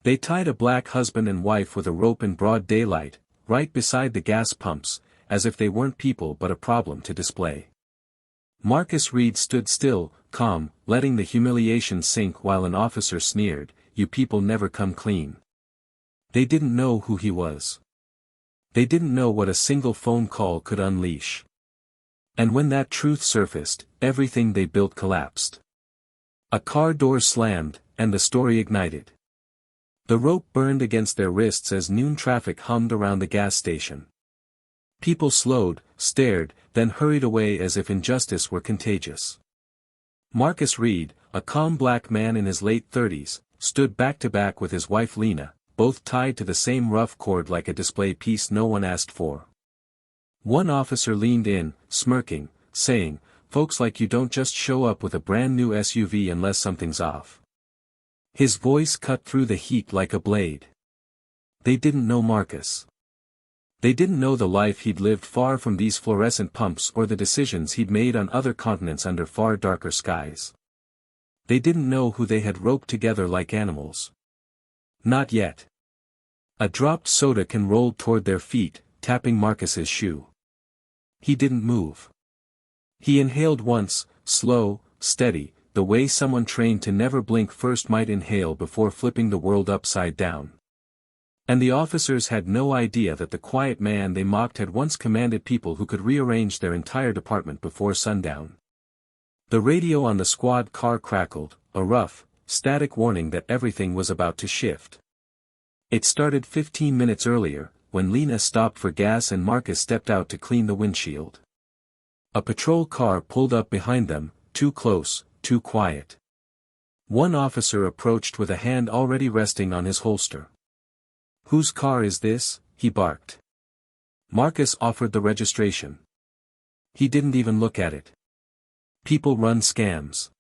They tied a black husband and wife with a rope in broad daylight, right beside the gas pumps, as if they weren't people but a problem to display. Marcus Reed stood still, calm, letting the humiliation sink while an officer sneered, "You people never come clean." They didn't know who he was. They didn't know what a single phone call could unleash. And when that truth surfaced, everything they built collapsed. A car door slammed, and the story ignited. The rope burned against their wrists as noon traffic hummed around the gas station. People slowed, stared, then hurried away as if injustice were contagious. Marcus Reed, a calm black man in his late 30s, stood back to back with his wife Lena, both tied to the same rough cord like a display piece no one asked for. One officer leaned in, smirking, saying, "Folks like you don't just show up with a brand new SUV unless something's off." His voice cut through the heat like a blade. They didn't know Marcus. They didn't know the life he'd lived far from these fluorescent pumps or the decisions he'd made on other continents under far darker skies. They didn't know who they had roped together like animals. Not yet. A dropped soda can rolled toward their feet, tapping Marcus's shoe. He didn't move. He inhaled once, slow, steady, the way someone trained to never blink first might inhale before flipping the world upside down. And the officers had no idea that the quiet man they mocked had once commanded people who could rearrange their entire department before sundown. The radio on the squad car crackled, a rough, static warning that everything was about to shift. It started 15 minutes earlier, when Lena stopped for gas and Marcus stepped out to clean the windshield. A patrol car pulled up behind them, too close, too quiet. One officer approached with a hand already resting on his holster. "Whose car is this?" he barked. Marcus offered the registration. He didn't even look at it. People run scams.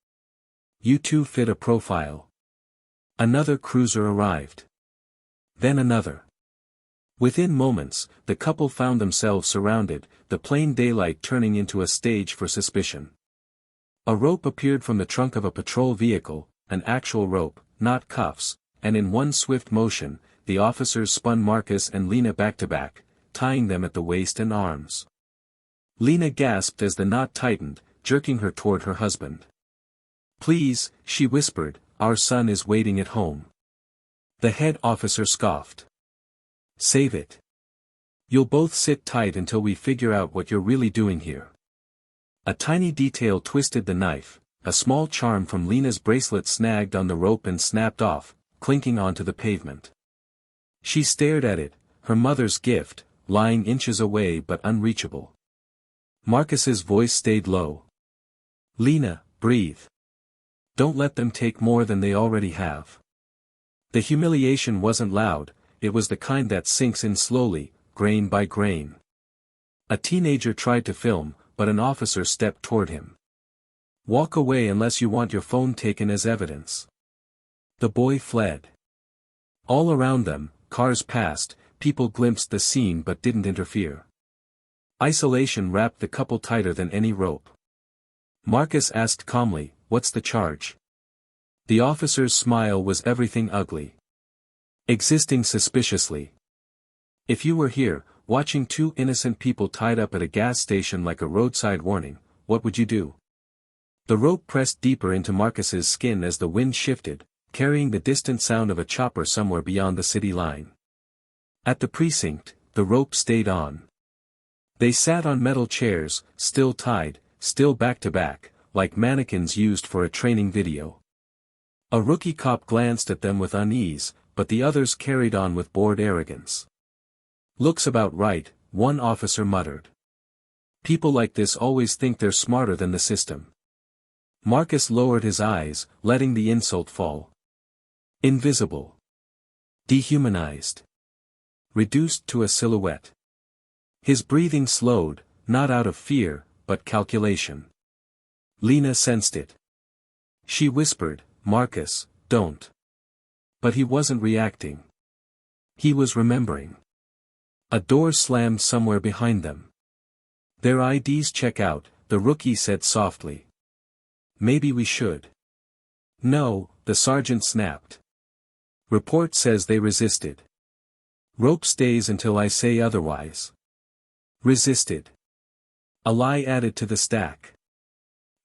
You two fit a profile. Another cruiser arrived. Then another. Within moments, the couple found themselves surrounded, the plain daylight turning into a stage for suspicion. A rope appeared from the trunk of a patrol vehicle, an actual rope, not cuffs, and in one swift motion, the officers spun Marcus and Lena back to back, tying them at the waist and arms. Lena gasped as the knot tightened, jerking her toward her husband. "Please," she whispered, "our son is waiting at home." The head officer scoffed. "Save it. You'll both sit tight until we figure out what you're really doing here." A tiny detail twisted the knife, a small charm from Lena's bracelet snagged on the rope and snapped off, clinking onto the pavement. She stared at it, her mother's gift, lying inches away but unreachable. Marcus's voice stayed low. "Lena, breathe. Don't let them take more than they already have." The humiliation wasn't loud, it was the kind that sinks in slowly, grain by grain. A teenager tried to film, but an officer stepped toward him. "Walk away unless you want your phone taken as evidence." The boy fled. All around them, cars passed, people glimpsed the scene but didn't interfere. Isolation wrapped the couple tighter than any rope. Marcus asked calmly, "What's the charge?" The officer's smile was everything ugly. "Existing suspiciously. If you were here, watching two innocent people tied up at a gas station like a roadside warning, what would you do?" The rope pressed deeper into Marcus's skin as the wind shifted, carrying the distant sound of a chopper somewhere beyond the city line. At the precinct, the rope stayed on. They sat on metal chairs, still tied, still back to back, like mannequins used for a training video. A rookie cop glanced at them with unease, but the others carried on with bored arrogance. "Looks about right," one officer muttered. "People like this always think they're smarter than the system." Marcus lowered his eyes, letting the insult fall. Invisible. Dehumanized. Reduced to a silhouette. His breathing slowed, not out of fear, but calculation. Lena sensed it. She whispered, "Marcus, don't." But he wasn't reacting. He was remembering. A door slammed somewhere behind them. "Their IDs check out," the rookie said softly. "Maybe we should." "No," the sergeant snapped. Report says they resisted. Rope stays until I say otherwise. Resisted. A lie added to the stack.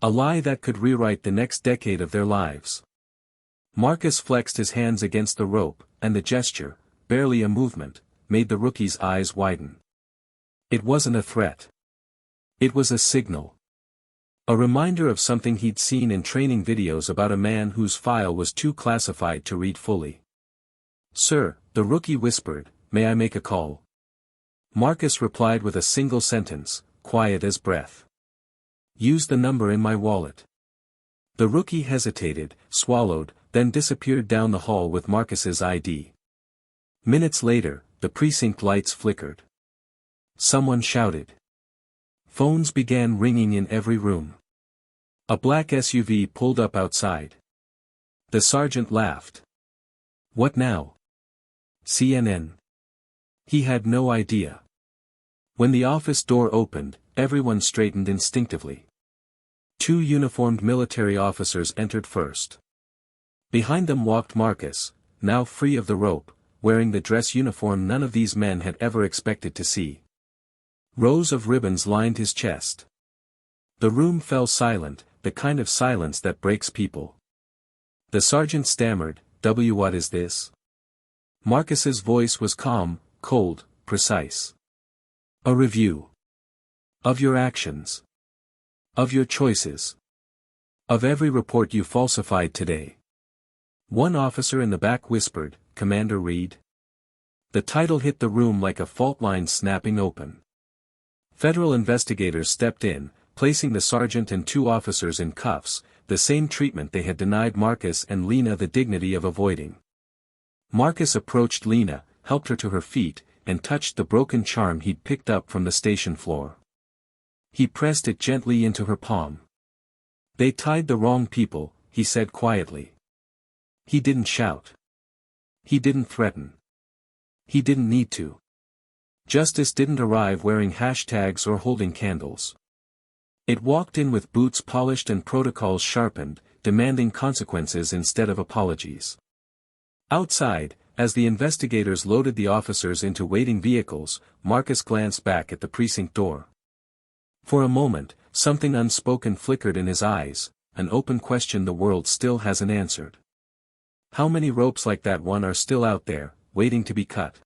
A lie that could rewrite the next decade of their lives. Marcus flexed his hands against the rope, and the gesture, barely a movement, made the rookie's eyes widen. It wasn't a threat. It was a signal. A reminder of something he'd seen in training videos about a man whose file was too classified to read fully. "Sir," the rookie whispered, "may I make a call?" Marcus replied with a single sentence, quiet as breath. "Use the number in my wallet." The rookie hesitated, swallowed, then disappeared down the hall with Marcus's ID. Minutes later, the precinct lights flickered. Someone shouted. Phones began ringing in every room. A black SUV pulled up outside. The sergeant laughed. "What now?" CNN. He had no idea. When the office door opened, everyone straightened instinctively. 2 uniformed military officers entered first. Behind them walked Marcus, now free of the rope, wearing the dress uniform none of these men had ever expected to see. Rows of ribbons lined his chest. The room fell silent, the kind of silence that breaks people. The sergeant stammered, "What is this?" Marcus's voice was calm, cold, precise. "A review. Of your actions. Of your choices. Of every report you falsified today." One officer in the back whispered, "Commander Reed?" The title hit the room like a fault line snapping open. Federal investigators stepped in, placing the sergeant and 2 officers in cuffs, the same treatment they had denied Marcus and Lena the dignity of avoiding. Marcus approached Lena, helped her to her feet, and touched the broken charm he'd picked up from the station floor. He pressed it gently into her palm. "They tied the wrong people," he said quietly. He didn't shout. He didn't threaten. He didn't need to. Justice didn't arrive wearing hashtags or holding candles. It walked in with boots polished and protocols sharpened, demanding consequences instead of apologies. Outside, as the investigators loaded the officers into waiting vehicles, Marcus glanced back at the precinct door. For a moment, something unspoken flickered in his eyes, an open question the world still hasn't answered. How many ropes like that one are still out there, waiting to be cut?